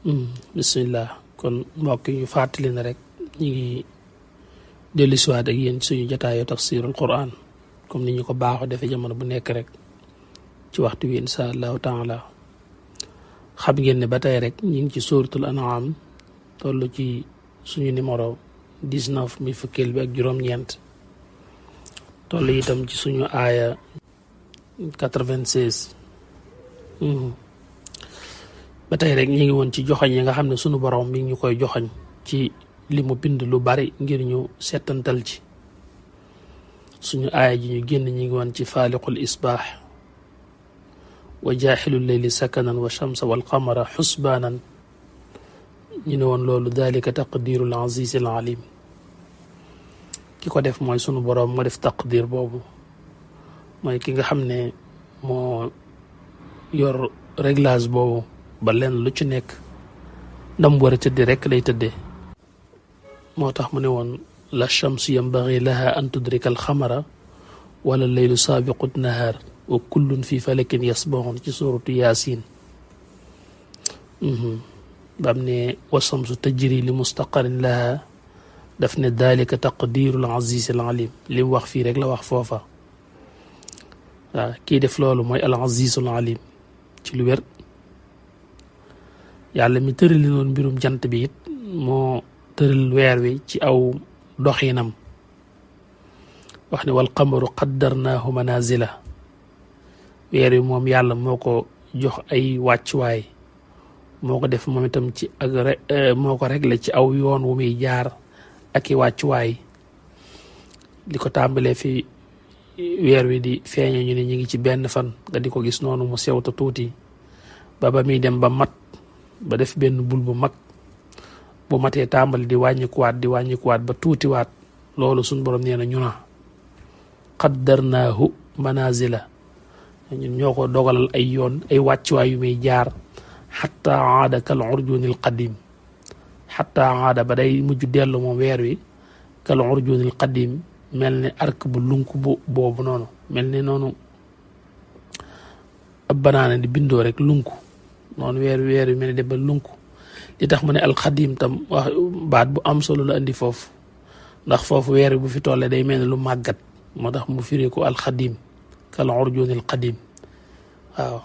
bismillah kon mbokk ñu fàttali na rek ñi ngi dellusiwaat ak yéen suñu jotaayu tafsirul quran comme ni ñu ko baaxoo defee jamono bu nekk rek ci waxtu wi insha allahu taala xam ngeen ne ba tey rek ñi ngi ci suratul an'am toll ci suñu numéro 19 muy fukkeel bi ak juróom-ñeent toll itam ci suñu aaya 96 ba tey rek ñi ngi woon ci joxañ yi nga xam ne sunu borom mi ngi ñu koy joxañ ci li mu bind lu bari ngir ñu settantal ci suñu aaya ji ñu génn ñi ngi woon ci faaliqul isbaax wa jaaxilul leyli sakanan wa shamsa wal qamara xusbaanan ñu ne woon loolu dalika taqdirul azizil alim ki ko def mooy sunu borom moo def taqdir boobu mooy ki nga xam ne moo yor réglage boobu ba lenn lu ci nekk ndam war a tëdde rek lay tëddee moo tax mu ne woon la chamsu yambagi laha an tudrika alxamara wala leylu saabiqu nahaar wa kullun fi falakin yasbaxoon ci suratu yaasin bam ne wa chamsu tajri li mustaqarin laha daf ne dalika taqdirul aziz al alim li mu wax fii rek la wax foofa waaw kii def loolu mooy al azizul alim ci lu wér yàlla mi tërali noonu mbirum jant bi it moo tëral weer wi ci aw doxinam wax ne wal qamaru qaddarnaahu manazila weer wi moom yàlla moo ko jox ay wàccuwaay moo ko def moom itam ci ak moo ko réglé ci aw yoon wu muy jaar ak i wàccuwaay di ko tàmbalee fi weer wi di feeñe ñu ne ñu ngi ci benn fan nga di ko gis noonu mu sewta tuuti ba muy dem ba mat ba def benn bul bu mag bu matee tàmbali di wàññikuwaat ba tuutiwaat loolu suñ borom nee na ñu na qaddarnaahu manazila ñun ñoo ko dogalal ay yoon ay wàccuwaay yu muy jaar xatta aada kal urjunil qadim xatta aada ba day mujj dellu moom weer wi kal urjunil qadim mel ni arc bu lunk boobu noonu mel ni noonu ab banaana di bindoo rek lunk noonu weer wi mel ni dem ba lunk li tax mu ne alxadim tam wax baat bu am solo la andi foofu ndax foofu weer wi bu fi tollee day mel ni lu màggat moo tax mu firee ko alxadim kal urjunil qadim waaw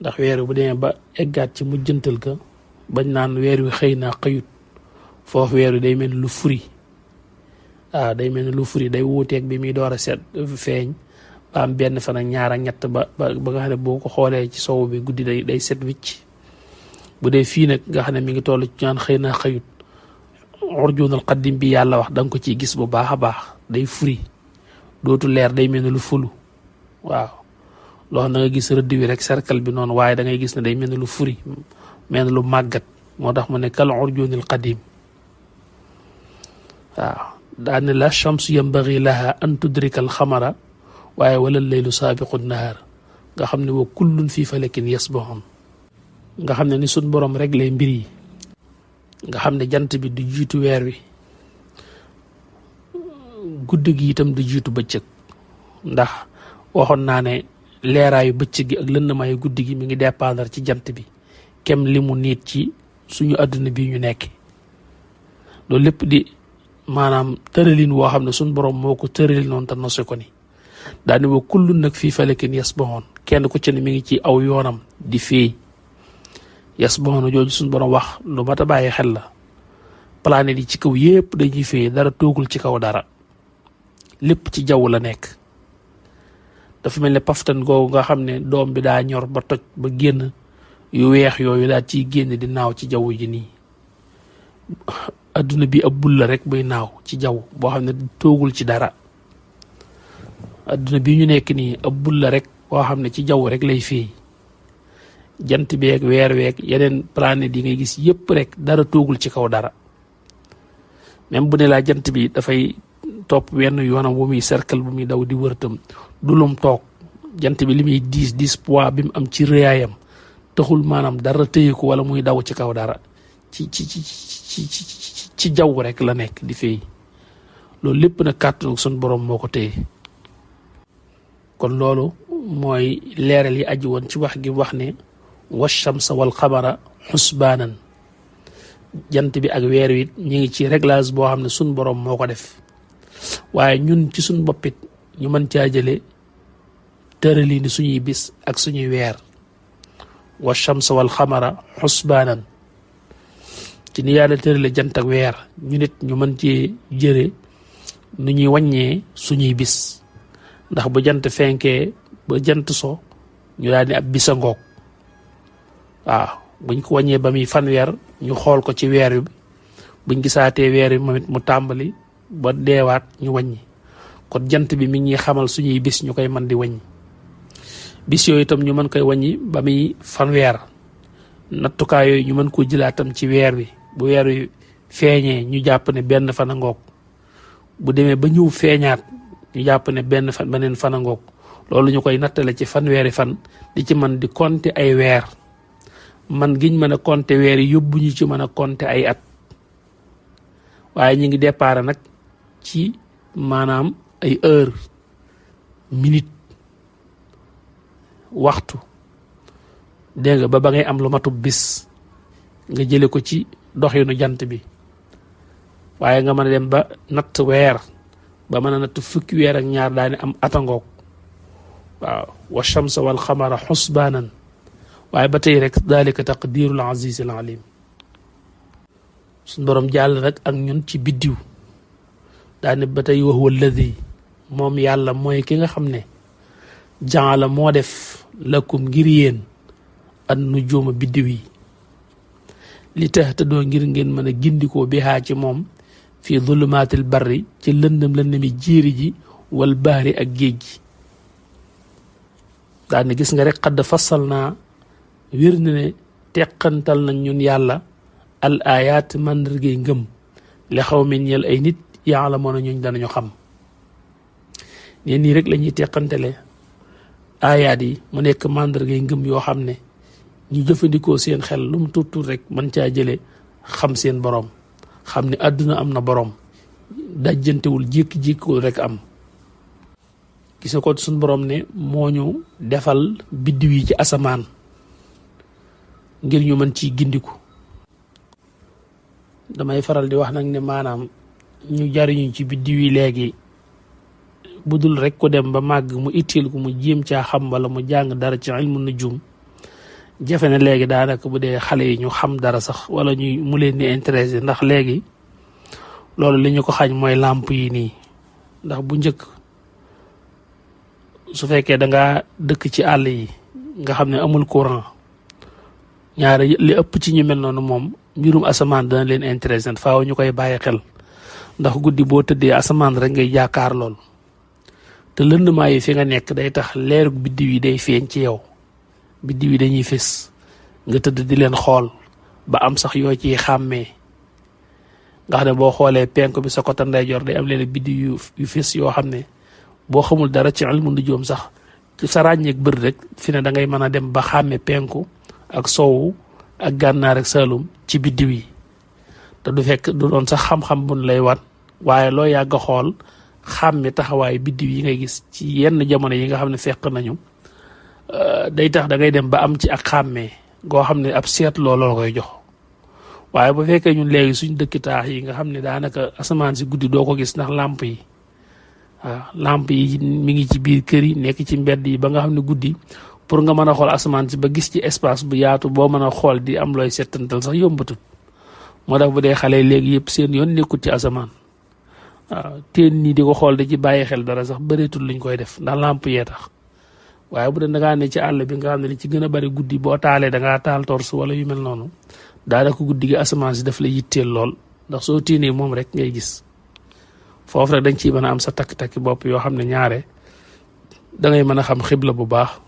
ndax weer wi bu demee ba eggaat ci mujjantal ka bañ naan weer wi xëy naa xëyut foofu weer wi day mel ni lu furi waaw day mel ni lu furi day wuuteeg bi muy door a set feeñ ba am benn fan ak ñaar ak ñett ba nga xam ne boo ko xoolee ci sow bi guddi day set wicc bu dee fii nag nga xam ne mi ngi toll ci ñaan xëy naa xëyut urjunal qadim bi yàlla wax da nga ko ciy gis bu baax a baax day furi dootu leer day mel ni lu fulu waaw loo xam da nga gis rëdd wi rek cercle bi noonu waaye da ngay gis ne day mel ni lu furi mel ni lu màggat moo tax mu ne kal urjunil qadim waaw daane la chamsu yambagi laha an tudrika al xamara waaye wala leylu saabiqu nahaar nga xam ne wa kullun fii falakin yasbaxoon nga xam ne ni suñ borom rek lay mbir yi nga xam ne jant bi du jiitu weer wi guddi gi itam du jiitu bëccëg ndax waxoon naa ne leeraayu bëccëg gi ak lëndamaayu guddi gi mi ngi dépendre ci jant bi kem li mu niit ci suñu àdduna bi ñu nekk loolu lépp di maanaam tëralin woo xam ne suñ borom moo ko tëralin noonu te nose ko ni daane wa kullun nag fii falakin yasbaxoon kenn ku ci ne mi ngi ci aw yoonam di fii yasbaxoon jooju suñ borom wax lu mat a bàyyi xel la planète yi ci kaw yépp dañuy fii dara toogul ci kaw dara lépp ci jaww la nekk dafa mel ne paftan googu nga xam ne doom bi daa ñor ba toj ba génn yu weex yooyu daal ciy génn di naaw ci jaww ji nii adduna bi ab bul la rek buy naaw ci jaww boo xam ne toogul ci dara adduna bi ñu nekk nii ab bul la rek boo xam ne ci jaww rek lay fii jant beeg weer weeg yeneen planètes yi ngay gis yépp rek dara toogul ci kaw dara même bu ne laa jant bi dafay topp wenn yoonam bu muy cercle bu muy daw di wërtam du lum toog jant bi li muy diis poids bi mu am ci rëyaayam taxul maanaam dara téye ko wala muy daw ci kaw dara ci jaww rek la nekk di fay loolu lépp nag kàttanu sun borom moo ko téye kon loolu mooy leeral yi aju woon ci wax gi wax ne wa shamsa wal qamara xusbaanan jant bi ak weer wi ñi ngi ci réglage boo xam ne suñ borom moo ko def waaye ñun ci suñ boppit ñu mën caa jële tërali ni suñuy bis ak suñuy weer wa shamsa wal qamara xusbaanan ci ni yàlla tërale jant ak weer ñu nit ñu mën ci jëre nu ñuy wàññee suñuy bis ndax bu jant fenkee ba jant so ñu daal ni ab bisa ngoog waaw buñ ko wàññee ba muy fanweer ñu xool ko ci weer wi buñ gisaatee weer wi moom it mu tàmbali ba deewaat ñu wàññi kon jant bi mi ngi xamal suñuy bis ñu koy mën di wàññi bis yooyu itam ñu mën koy wàññi ba muy fanweer nattukaay yooyu ñu mën koo jëlaatam ci weer wi bu weer wi feeñee ñu jàpp ne benn fan a ngoog bu demee ba ñëw feeñaat ñu jàpp ne beneen fan a ngoog loolu ñu koy nattale ci fanweeri fan di ci mën di compter ay weer man giñ mën a compter weer yi yóbbu ñu ci mën a compter ay at waaye ñu ngi départ nag ci maanaam ay heure minute waxtu dégg nga ba ngay am lu matub bis nga jële ko ci doxinu jant bi waaye nga mën a dem ba natt weer ba mën a natt fukki weer ak ñaar daani am atangoog waaw wa shamsa wal xamara xusbaanan waaye ba tey rek dalika taqdirul aziz al alim suñ borom jàll nag ak ñun ci biddiw daane ba tey wa huwa alladi moom yàlla mooy ki nga xam ne jaala moo def lakum ngir yéen an nujuuma biddiw yi li tahtadoo ngir ngeen mën a gindikoo bi haa ci moom fii zulumaatil barri ci lëndëm-lëndëmi jiiri ji wal bahri ak géej gi daane gis nga rek xadd fasal naa wér na ne teqantal nañ ñun yàlla al ayat màndargay ngëm li xaw mi ñeel ay nit yàlla moo na ñuñ danañu xam ne nii rek la ñuy teqantale ayaat yi mu nekk màndargay ngëm yoo xam ne ñu jëfandikoo seen xel lu mu tuut tuut rek mën caa jële xam seen borom xam ne àdduna am na borom dajjantewul jékki-jékkiwul rek am gis nga ko suñ borom ne moo ñu defal biddiw yi ci asamaan ngir ñu mën ciy gindiku damay faral di wax nag ne maanaam ñu jariñu ci biddiw yi léegi bu dul rek ku dem ba màgg mu itteel ko mu jéem caa xam wala mu jàng dara ci ilmu nujum jafe na léegi daanaka bu dee xale yi ñu xam dara sax wala ñuy mu leen di intéressé ndax léegi loolu li ñu ko xañ mooy làmp yi nii ndax bu njëkk su fekkee da nga dëkk ci àll yi nga xam ne amul courant ñaari li ëpp ci ñu mel noonu moom mbirum asamaan dana leen intéressé faaw ñu koy bàyyi xel ndax guddi boo tëddee asamaan rek ngay jaakaar lool te lëndmaa yi fi nga nekk day tax leerug biddiw yi day feeñ ci yow biddiw yi dañuy fés nga tëdd di leen xool ba am sax yoo ciy xàmmee nga xam ne boo xoolee penk bi sa côté ndeyjoor day am leen biddiw yu fés yoo xam ne boo xamul dara ci ilmu nujum sax ci sa ràññeek bër rek fi ne da ngay mën a dem ba xàmme penku ak sowu ak gànnaar ak saalum ci biddiw yi te du fekk du doon sax xam-xam buñ lay wan waaye loo yàgg a xool xàmme taxawaayu biddiw yi ngay gis ci yenn jamono yi nga xam ne fekk nañu day tax da ngay dem ba am ci ak xàmmee goo xam ne ab seet loolu la koy jox waaye bu fekkee ñun léegi suñ dëkki taax yi nga xam ne daanaka asamaan si guddi doo ko gis ndax làmp yi waaw làmp yi mi ngi ci biir kër yi nekk ci mbedd yi ba nga xam ne guddi pour nga mën a xool asamaan si ba gis ci espace bu yaatu boo mën a xool di am looy settantal sax yombatut moo tax bu dee xale léegi yëpp seen yoon nekkut ci asamaan waaw teen nii di ko xool di ci bàyyi xel dara sax bëreetul luñ koy def ndax làmp yee tax waaye bu dee da ngaa ne ci àll bi nga xam ne li ci gën a bari guddi boo taalee da ngaa taal torse wala yu mel noonu daanaka guddi gi asamaan si daf la yitteel lool ndax soo tiinee moom rek ngay gis foofu rek dañ ciy mën a am sa takk-takki bopp yoo xam ne ñaare da ngay mën a xam xibla bu baax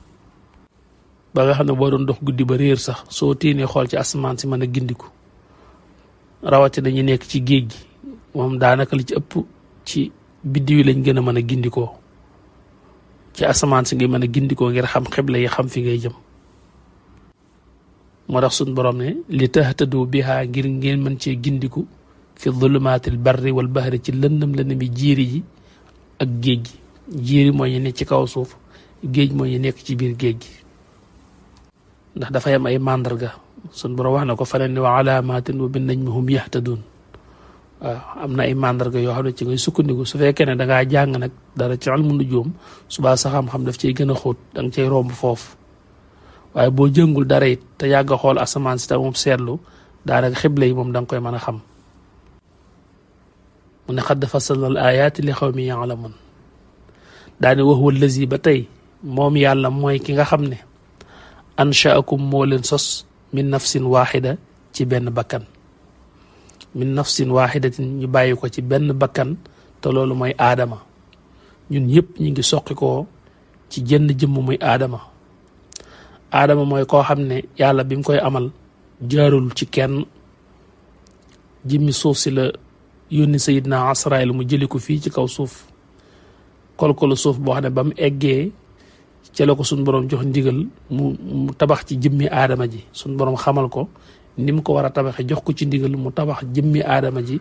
ba nga xam ne boo doon dox guddi ba réer sax soo tiinee xool ci asamaan si mën a gindiku rawatina dañuy nekk ci géej gi moom daanaka li ci ëpp ci biddiw yi lañ gën a mën a gindikoo ci asamaan si ngay mën a gindikoo ngir xam xibla yi xam fi ngay jëm moo tax suñ borom ne li tahtadu biha ngir ngeen mën cee gindiku fi zulumaatil barri wal bahri ci lëndëm lëndëmi jiiri ji ak géej gi jiiri mooy ñu nekk ci kaw suuf géej mooy ñu nekk ci biir géej gi ndax dafay am ay màndarga sun borom wax na ko faneen ni wa alaamaatin wa bin najmi hum yahtadun waaw am na ay màndarga yoo xam ne ci ngay sukkandiku su fekkee ne dangaa jàng nag dara ci ilmu nujum subaa sa xam-xam daf cay gën a xóot da nga cay romb foofu waaye boo jëngul dara it te yàgg a xool asamaan si te moom seetlu daanaka xibla yi moom da nga koy mën a xam mu ne xadd fasalna al ayaati li xawmi yaalamun daane wax huwa allazi ba tey moom yàlla mooy ki nga xam ne anshaakum moo leen sos min nafsin waaxida ci benn bakkan min nafsin waaxidatin ñu bàyyi ko ci benn bakkan te loolu mooy aadama ñun ñëpp ñu ngi soqi ko ci jenn jëmm muy aadama aadama mooy koo xam ne yàlla bi mu koy amal jaarul ci kenn jëmmi suuf si la yónni sayidna Asraayil mu jëli ko fii ci kaw suuf kolkolu suuf boo xam ne ba mu eggee ca la ko suñ borom jox ndigal mu tabax ci jëmmi aadama ji suñ borom xamal ko ni mu ko war a tabaxee jox ko ci ndigal mu tabax jëmmi aadama ji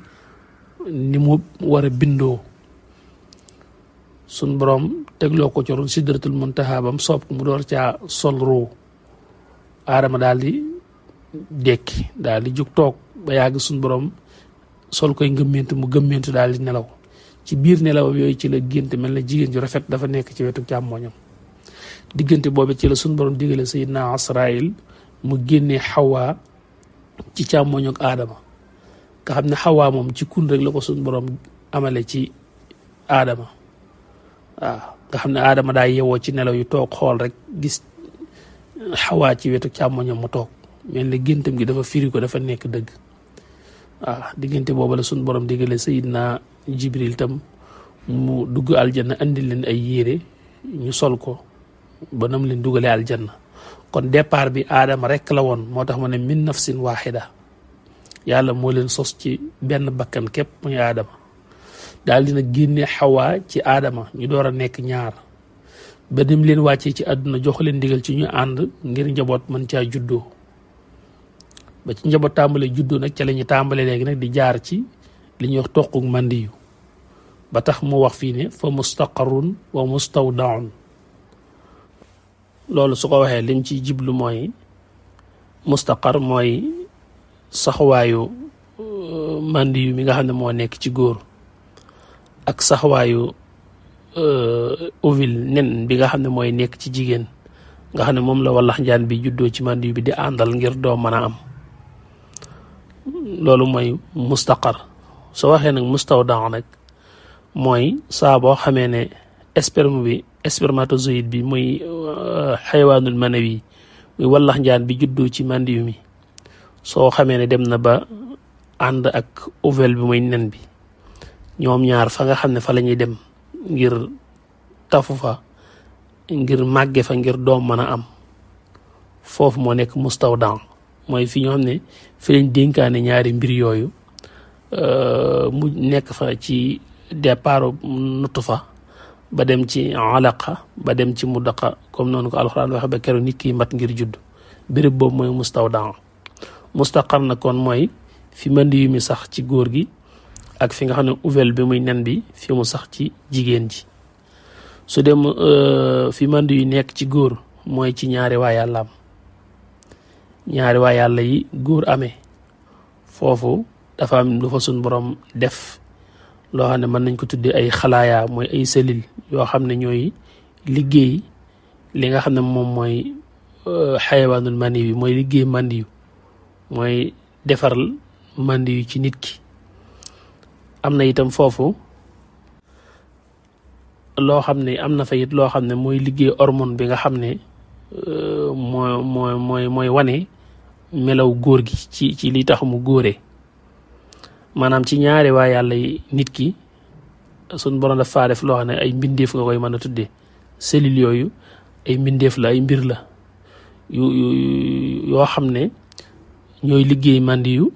ni mu war a bindoo suñ borom tegloo ko ci ron sidratul muntaha bam soob ko mu door caa sol ruu aadama daal di dekki daal di jug toog ba yàgg suñ borom sol koy ngëmmentu mu gëmmentu daal di nelaw ci biir nelawam yooyu ci la gént mel na jigéen ju rafet dafa nekk ci wetu càmmoñam diggante boobu ci la suñ borom digale sayidna Asraayil mu génnee Xawaa ci càmmoñu ak aadama nga xam ne Xawaa moom ci kun rek la ko suñ borom amale ci aadama waaw nga xam ne aadama daa yewoo ci nelaw yu toog xool rek gis Xawaa ci wetu càmmoñam mu toog mel ne géntam gi dafa firi ko dafa nekk dëgg waaw diggante boobu la suñ borom digale sayidna Jibril tam mu dugg aljanna andi leen ay yére ñu sol ko ba nam leen dugalee aljanna kon départ bi aadama rek la woon moo tax mu ne min nafsin waaxida yàlla moo leen sos ci benn bakkan képp muy aadama daal dina génne Xawaa ci aadama ñu door a nekk ñaar ba nim leen wàccee ci àdduna jox leen ndigal ci ñu ànd ngir njaboot mën caa juddoo ba ci njaboot tàmbalee juddoo nag ca la ñu tàmbalee léegi nag di jaar ci li ñuy wax toquk mandiyu ba tax mu wax fii ne fa mustaqarrun wa mustawdaun loolu su ko waxee lim ci jiblu mooy mustaqar mooy saxwaayu mandiyu mi nga xam ne moo nekk ci góor ak saxwaayu ovule nen bi nga xam ne mooy nekk ci jigéen nga xam ne moom la wallax njaan bi juddoo ci mandiyu bi di àndal ngir doo mën a am loolu mooy mustaqar soo waxee nag mustawdaa nag mooy saa boo xamee ne sperme bi spermatozoïde bi muy xayawaanul manawi muy wallax njaan bi juddoo ci mandiyu mi soo xamee ne dem na ba ànd ak ovule bi muy nen bi ñoom ñaar fa nga xam ne fa la ñuy dem ngir tafu fa ngir màgge fa ngir doom mën a am foofu moo nekk mustawdaa mooy fi ñoo xam ne fi lañ dénkaane ñaari mbir yooyu mu nekk fa ci départ nutfa ba dem ci alaqa ba dem ci mudaqa comme noonu ko alxuraan waxe ba keroog nit ki mat ngir judd béréb boobu mooy mustawdaa mustaqar na kon mooy fi mandiyu mi sax ci góor gi ak fi nga xam ne ovule bi muy nen bi fi mu sax ci jigéen ji su dem fi mandiyu nekk ci góor mooy ci ñaari waa yàllaam ñaari waa yàlla yi góor amee foofu dafa am lu fa suñ borom def loo xam ne mën nañ ko tuddee ay xalaaya mooy ay cellules yoo xam ne ñooy liggéey li nga xam ne moom mooy xayawaanul mani bi mooy liggéey mandiyu mooy defaral mandiyu ci nit ki am na itam foofu loo xam ne am na fa it loo xam ne mooy liggéey hormone bi nga xam ne mooy wane melaw góor gi ci li tax mu góoree maanaam ci ñaari waa yàlla yi nit ki suñ borom daf faa def loo xam ne ay mbindeef nga koy mën a tuddee cellules yooyu ay mbindeef la ay mbir la yoo xam ne ñooy liggéey mandiyu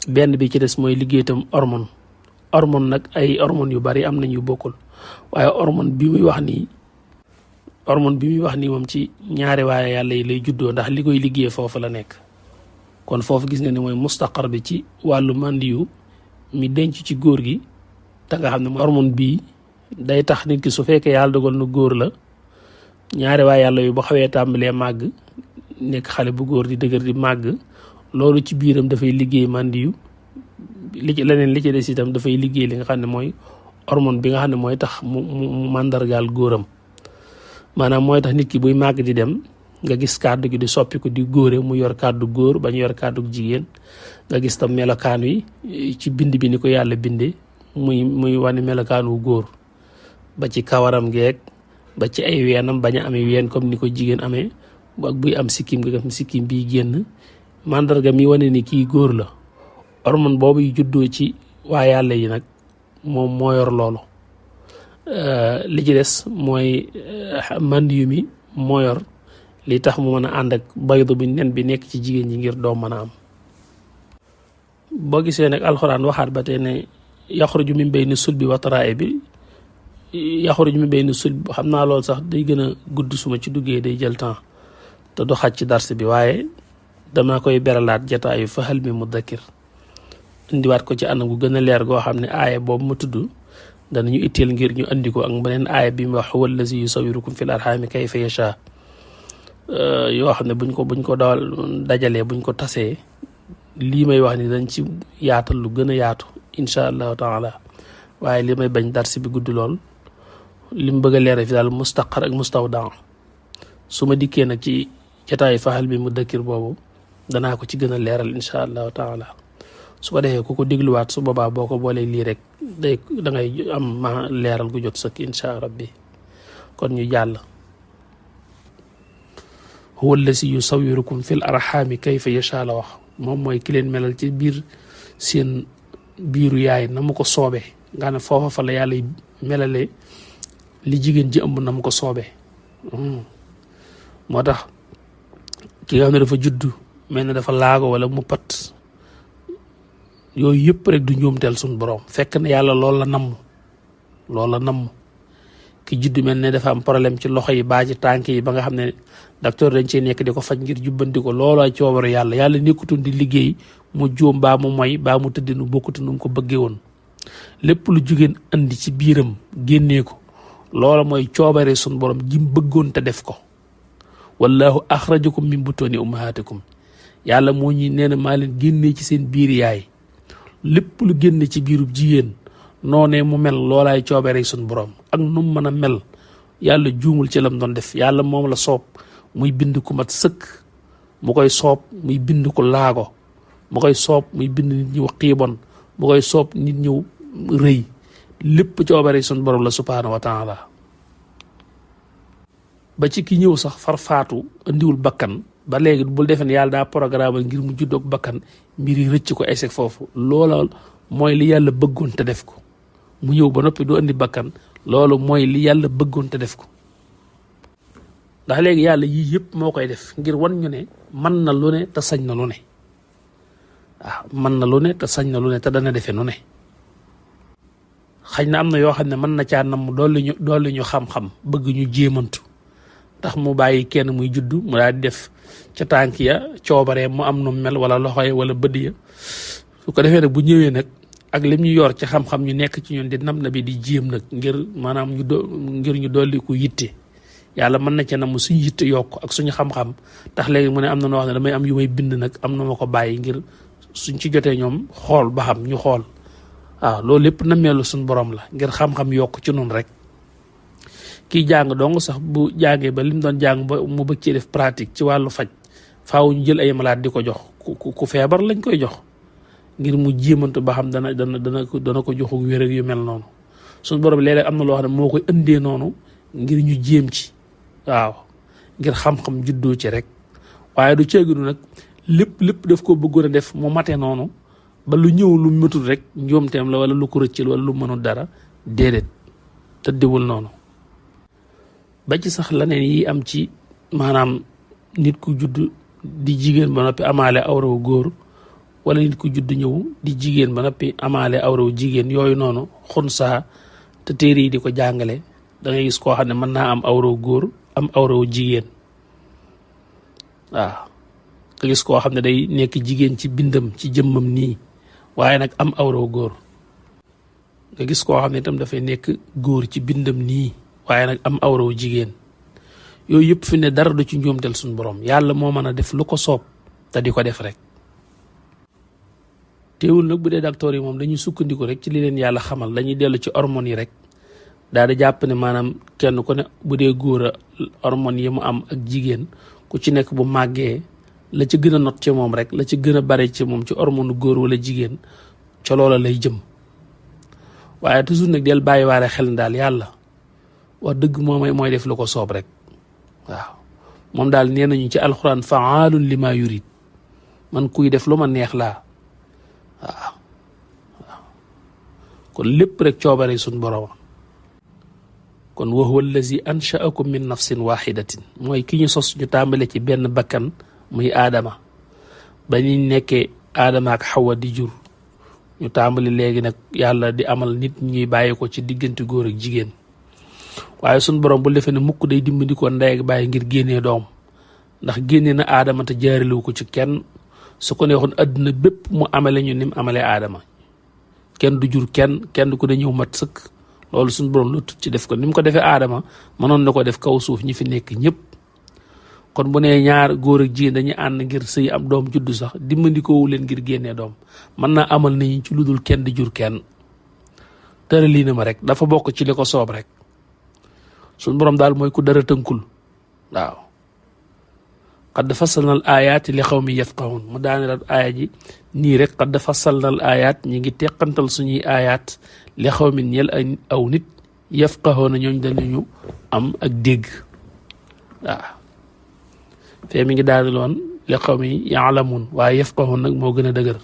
benn bi ci des mooy liggéey itam hormone nag ay hormone yu bari am nañ yu bokkul waaye hormone bi muy wax nii moom ci ñaari waaye yàlla yi lay juddoo ndax li koy liggéey foofu la nekk kon foofu gis nga ne mooy mustaqar bi ci wàllu mandiyu mi denc ci góor gi te nga xam ne hormone bii day tax nit ki su fekkee yàlla dogal na góor la ñaari waaye yàlla yu ba xawee tàmbalee màgg nekk xale bu góor di dëgër di màgg loolu ci biiram dafay liggéey màndiyu li ci leneen li ci des itam dafay liggéey li nga xam ne mooy hormone bi nga xam ne mooy tax mu màndargaal góoram maanaam mooy tax nit ki buy màgg di dem nga gis kàddu gi di soppiku di góore mu yor kàddu góor ba ñu yor kàddu jigéen nga gis tam melokaan wi ci bind bi ni ko yàlla bindee muy wane melokaan wu góor ba ci kawaram geeg ba ci ay weenam bañ a amee ween comme ni ko jigéen amee ak buy am sikkim nga gis sikkim bii génn mandarga mi wane ni kii góor la hormone boobu yu juddoo ci waa yàlla yi nag moom moo yor loolu li ci des mooy mandiyu mi moo yor li tax mu mën a ànd ak baydu bi nen bi nekk ci jigéen ñi ngir doom mën a am boo gisee nag alxuraan waxaat ba tey ne yaxruju min bayni sulbi wa taraa'ibi yaxruju min bayni sulbi xam naa loolu sax day gën a gudd suma ci duggee day jël temps te du xaj ci dars bi waaye dama koy beralaat jataayu fa hal mi mudakkir indiwaat ko ci anam gu gën a leer goo xam ne aaya boobu ma tudd danañu itteel ngir ñu andi ko ak beneen aaya bi mu wax huwa allazi yusawirukum fil arhami kayfa yasha yoo xam ne buñ ko dajalee buñ ko tasee lii may wax ni dañ ci yaatal lu gën a yaatu insha allahu taala waaye li may bañ dars bi gudd lool li mu bëgg a leeral fi daal mustaqar ak mustawdaa su ma dikkee nag ci jataayu fa hal mi mudakkir boobu danaa ko ci gën a leeral insha allahu taala su ko defee ku ko dégluwaat su boobaa boo ko boolee lii rek da ngay am ma leeral gu jot sëkk insha rabbi kon ñu jàll huwa allazi yusawirukum fil arhami kayfa yasha la wax moom mooy ki leen melal ci biir seen biiru yaay na mu ko soobee nga ne foofa fa la yàlla melale li jigéen ji ëmb na mu ko soobee moo tax ki nga xam ne dafa juddu mel ne dafa laago wala mu pat yooyu yëpp rek du njuumteel suñu borom fekk na yàlla loolu la namm ki juddu mel ne dafa am problème ci loxo yi baa ci tànk yi ba nga xam ne docteur dañ cee nekk di ko faj ngir jubbanti ko loolu ay coobaru yàlla nekkutoon di liggéey mu jóom baa mu moy baa mu tëdd nu bokkute nu mu ko bëggee woon lépp lu jigéen andi ci biiram génnee ko loola mooy coobare suñu borom jim bëggoon te def ko wallahu axrajakum min butooni ummahatikum yàlla moo ñi nee na maa leen génnee ci seen biir yaay lépp lu génne ci biirub jigéen noonee mu mel loolaay coobare suñu borom ak nu mu mën a mel yàlla juumul ci lam doon def yàlla moom la soob muy bind ku mat sëkk mu koy soob muy bind ku laago mu koy soob muy bind nit ñëw xiibon mu koy soob nit ñëw rëy lépp coobare suñu borom la subhaanahu wa taala ba ci ki ñëw sax far faatu andiwul bakkan ba léegi bul defee ne yàlla daa programme ngir mu juddoog bakkan mbir yi rëcc ko échec foofu loola mooy li yàlla bëggoon te def ko mu ñëw ba noppi du andi bakkan loolu mooy li yàlla bëggoon te def ko ndax léegi yàlla yii yëpp moo koy def ngir wan ñu ne mën na lu ne te sañ na lu ne waaw mën na lu ne te sañ na lu ne te dana defee nu ne xañ na am na yoo xam ne mën na caa nam dolli ñu xam-xam bëgg ñu jéemantu tax mu bàyyi kenn muy juddu mu daal di def ca tànk ya coobaree mu am nu mel wala loxo ya wala bëdd ya su ko defee nag bu ñëwee nag ak lim ñu yor ci xam-xam ñu nekk ci ñun di nam na bi di jéem nag ngir maanaam ngir ñu dolli ko yitte yàlla mën na ca nam suñu yitte yokk ak suñu xam-xam tax léegi mu ne am na noo wax ne damay am yu may bind nag am na ma ko bàyyi ngir suñ ci jotee ñoom xool ba xam ñu xool waaw loolu lépp nameelu suñu borom la ngir xam-xam yokk ci nun rek kii jàng dong sax bu jàngee ba lim doon jàng ba mu bëgg ci def pratique ci wàllu faj faaw ñu jël ay malade di ko jox ku feebar lañ koy jox ngir mu jéemantu ba xam dana ko joxu wér ak yu mel noonu suñu borom léeg-léeg am na loo xam ne moo koy indee noonu ngir ñu jéem ci waaw ngir xam-xam juddoo ci rek waaye du ceeginu nag lépp daf ko bëggoon a def mu mate noonu ba lu ñëw lu matul rek njoomteem la wala lu ko rëccal wala lu mënul dara déedéet tëddewul noonu ba ci sax leneen yi am ci maanaam nit ku judd di jigéen ba noppi amaale awraw góor wala nit ku judd ñëw di jigéen ba noppi amaale awraw jigéen yooyu noonu xunsaa te téere yi di ko jàngale da ngay gis koo xam ne mën naa am awraw góor am awraw jigéen waaw nga gis koo xam ne day nekk jigéen ci bindam ci jëmmam nii waaye nag am awraw góor nga gis koo xam ne itam dafay nekk góor ci bindam nii waaye nag am awraw jigéen yooyu yëpp fi ne dara du ci njuumteel suñu borom yàlla moo mën a def lu ko soob te di ko def rek. teewul nag bu dee docteur yi moom dañuy sukkandiku rek ci li leen yàlla xamal dañuy dellu ci hormones yi rek daal di jàpp ne maanaam kenn ku ne bu dee góor a hormones yi mu am ak jigéen ku ci nekk bu màggee la ci gën a not ci moom rek la ci gën a bare ci moom ci hormone góor wala jigéen ca loola lay jëm. waaye toujours nag del bàyyi waale xel daal yàlla wax dëgg mooy def lu ko soob rek waaw moom daal nee nañu ci alxuraan faalun lima yurid man kuy def lu ma neex laa waaw kon lépp rek coobare suñ borom kon wa huwa allazi anshaakum min nafsin waxidatin mooy ki ñu sos ñu tàmbale ci benn bakkan muy aadama ba ñu nekkee aadama ak xawa di jur ñu tàmbali léegi nag yàlla di amal nit ñuy bàyyi ko ci diggante góor ak jigéen waaye suñ borom bu defee ne mukk day dimbali ko ndey ak bàyyi ngir génnee doom ndax génnee na aadama te jaaralewu ko ci kenn su ko neexoon àdduna bépp mu amale ñu ni mu amalee aadama kenn du jur kenn du ko da ñëw mat sëkk loolu suñ borom lu tut ci def ko ni mu ko defee aadama mënoon na ko def kaw suuf ñi fi nekk ñëpp kon bu nee ñaar góor ak jigéen dañuy ànd ngir sëy am doom juddu sax dimbandikoowu leen ngir génnee doom mën naa amal nañu ci lu dul kenn di jur kenn tëralii na ma rek dafa bokk ci li ko soob rek suñ borom daal mooy ku dara tënkul waaw qad fassalna al ayaati li qawmi yafqahun mu daane la aaya ji nii rek qad fassalna al ayaat ñi ngi teqantal suñuy ayaat li qawmin ñeel aw nit yafqahuna ñooñ dañu am ak dégg waaw fee mi ngi daane loon li qawmi yaalamun waaye yafqahun nag moo gën a dëgër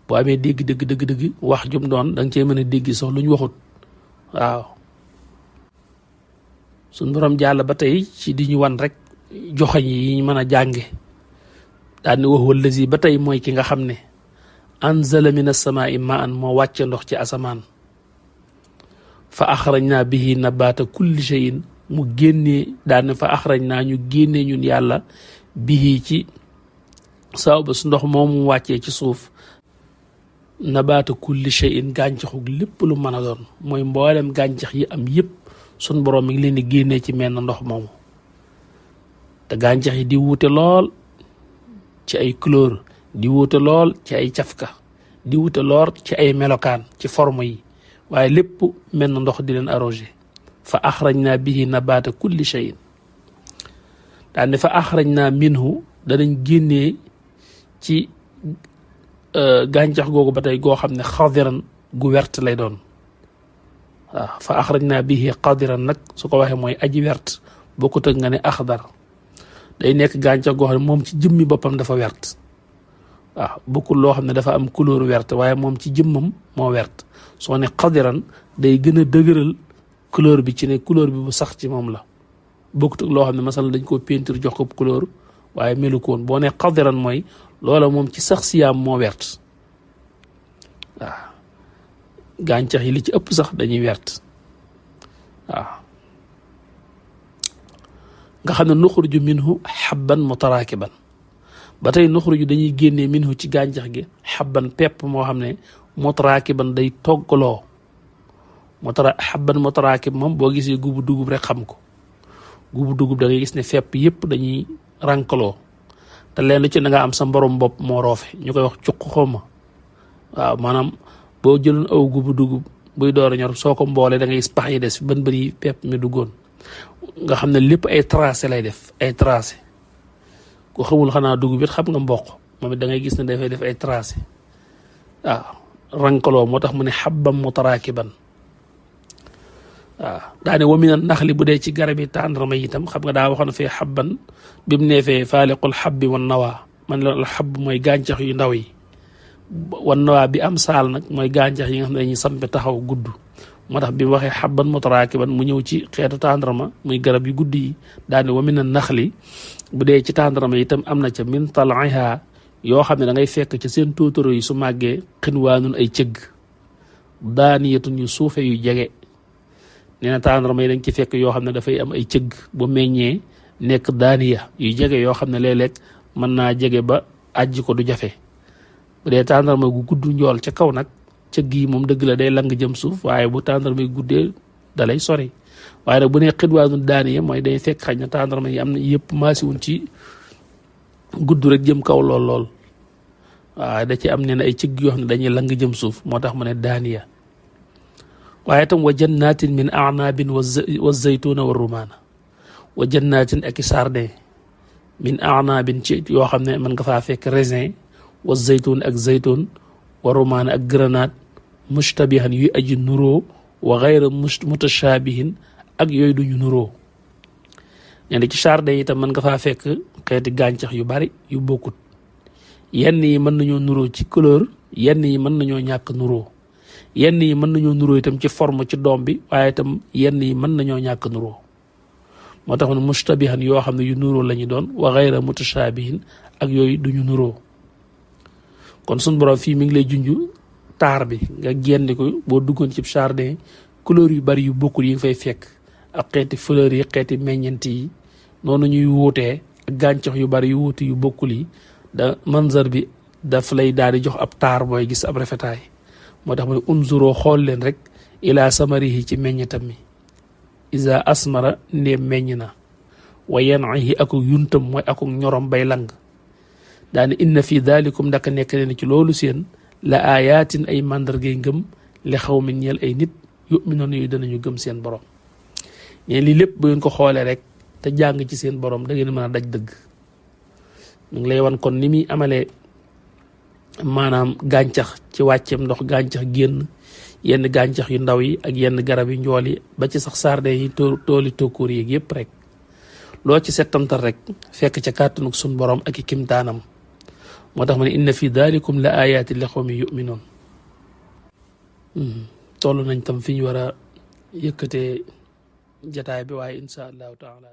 boo amee dégg dëgg wax jum doon da nga cee mën a dégg sax lu ñu waxut waaw suñ borom jàll ba tey ci di ñu wan rek joxañ yi ñu mën a jànge daal ni wa huwa allazi ba tey mooy ki nga xam ne anzala min as-samaa'i ma'an moo wàcce ndox ci asamaan fa axrajna bihi nabaata kulli shay'in mu génnee daal ne fa axrajna ñu génnee ñun yàlla bihi ci saw ba su ndox moomu wàccee ci suuf nabaata kulli shay'in gàncaxu lépp lu mën a doon mooy mboolem gàncax yi am yëpp sun borom mi ngi leen di génnee ci menn ndox moomu te gàncax yi di wuute lool ci ay couleur di wuute lool ci ay cafka di wuute lool ci ay melokaan ci forme yi waaye lépp menn ndox di leen arrosé fa axrajna bihi nabaata kulli shay'in daan ne fa axrajna minhu danañ génnee ci gàncax googu ba tey goo xam ne xadiran gu wert lay doon waaw fa axrajna bihi xadiran nag su ko waxee mooy aji wert bokkut ak nga ne axdar day nekk gàncax goo xam ne moom ci jëmmi boppam dafa wert waaw bokkul loo xam ne dafa am couleur wert waaye moom ci jëmmam moo wert soo ne xadiran day gën a dëgëral couleur bi ci ne couleur bi bu sax ci moom la bokkut ak loo xam ne masal dañ koo peinture jox ko couleur waaye melu ko woon boo ne xadiran mooy loola moom ci sax siyaam moo wert waaw gàncax yi li ci ëpp sax dañuy wert waaw nga xam ne nuxruju minhu xabban mutaraakiban ba tey nuxruju dañuy génnee minhu ci gàncax gi xabban pepp moo xam ne mutaraakiban day toggaloo xabban mutaraakib moom boo gisee gubu dugub rek xam ko gubu dugub da ngay gis ne fepp yëpp dañuy rankaloo te leen lu ci da nga am sa mborom bopp moo roofe ñu koy wax cuq xawma waaw maanaam boo jëloon aw gubu dugub buy door a ñor soo ko mboolee da ngay gis pax yi des bën yi pepp mi duggoon nga xam ne lépp ay tracé lay def ay tracé ku xamul xanaa dugub it xam nga mboq moom it da ngay gis ne dafay def ay tracé waaw rankaloo moo tax mu ne xabbam mutaraakiban waaw daane wamina naxli bu dee ci garab yi tàndarma itam xam nga daa waxoon fee xabban bi mu neefee faaliqul xabbi wan nawaa man la xabb mooy gàncax yu ndaw yi wan nawaa bi am saal nag mooy gàncax yi nga xam ne dañuy sampe taxaw gudd moo tax bi mu waxee xabban mutaraakiban mu ñëw ci xeetu tàndarma muy garab yu gudd yi daane wamina naxli bu dee ci tàndarma itam am na ca min talaiha yoo xam ne da ngay fekk ci seen tóotoro yi su màggee xinwaanun ay cëgg daaniyatun yu suufe yu jege nee na tàndarma yi dañ ci fekk yoo xam ne dafay am ay cëgg bu meññee nekk daaniya yu jege yoo xam ne léeg-léeg mën naa jege ba àjji ko du jafe bu dee tàndarma gu gudd njool ca kaw nag cëgg yi moom dëgg la day lang jëm suuf waaye bu tàndarma yi guddee dalay sori waaye nag bu ne xidwaanul daaniya mooy day fekk xaj na tàndarma yi am na yëpp maasiwun ci gudd rek jëm kaw lool waaye da ci am ne ay cëgg yoo xam ne dañuy lang jëm suuf moo tax mu ne daaniya waaye tam wa jannatin min a'naabin wa zaytuna wa rumaana wa jannatin ak sardin min a'naabin ci yoo xam ne mën nga faa fekk raisin wa zaytun ak zaytun wa rumaana ak grenade mushtabihan yuy aji nuroo wa gayra mutashaabihin ak yooyu duñu nuroo ñen ci jardin itam mën nga faa fekk xeeti gàncax yu bari yu bokkut yenn yi mën nañoo nuroo ci couleur yenn yi mën nañoo ñàkk nuroo yenn yi mën nañoo nuroo itam ci forme ci doom bi waaye itam yenn yi mën nañoo ñàkk nuroo moo tax ne mushtabihan yoo xam ne yu nuroo la ñu doon wa gayra mutashaabihin ak yooyu duñu nuroo kon suñ borom fii mi ngi lay junj taar bi nga génn ko boo duggoon ci jardin couleur yu bari yu bokkul yi nga fay fekk ak xeeti fleur yi xeeti meññent yi noonu ñuy wuutee ak gàncax yu bari yu wuute yu bokkul yi da manzar bi daf lay daal di jox ab taar booy gis ab rafetaay moo tax mu ne unzuroo xool leen rek ila samarihi ci meññetam mi isa asmara ndéem meññ na wa yan'ihi akuk yuntam mooy akuk ñorom bay lang daane inna fi dalikum ndaka nekk leen ci loolu seen la ayatin ay màndargay ngëm li xaw min ñeel ay nit yu'minuuna yu danañu gëm seen borom ñeen lii lépp bu ngeen ko xoolee rek te jàng ci seen borom da ngeen mën a daj dëgg mu ngi lay wan kon ni muy amalee maanaam gàncax ci wàcceem ndox gàncax génn yenn gàncax yu ndaw yi ak yenn garab yu njool yi ba ci sax sarde yi tooli tokkóor yi yëpp rek loo ci settantal rek fekk ca kàttanug sun borom ak i kimtaanam moo tax ma ne inna fi dalikum la ayaati li qawmi yu'minuun toll nañ tam fi ñu war a yëkkatee jataay bi waaye insha allahu taala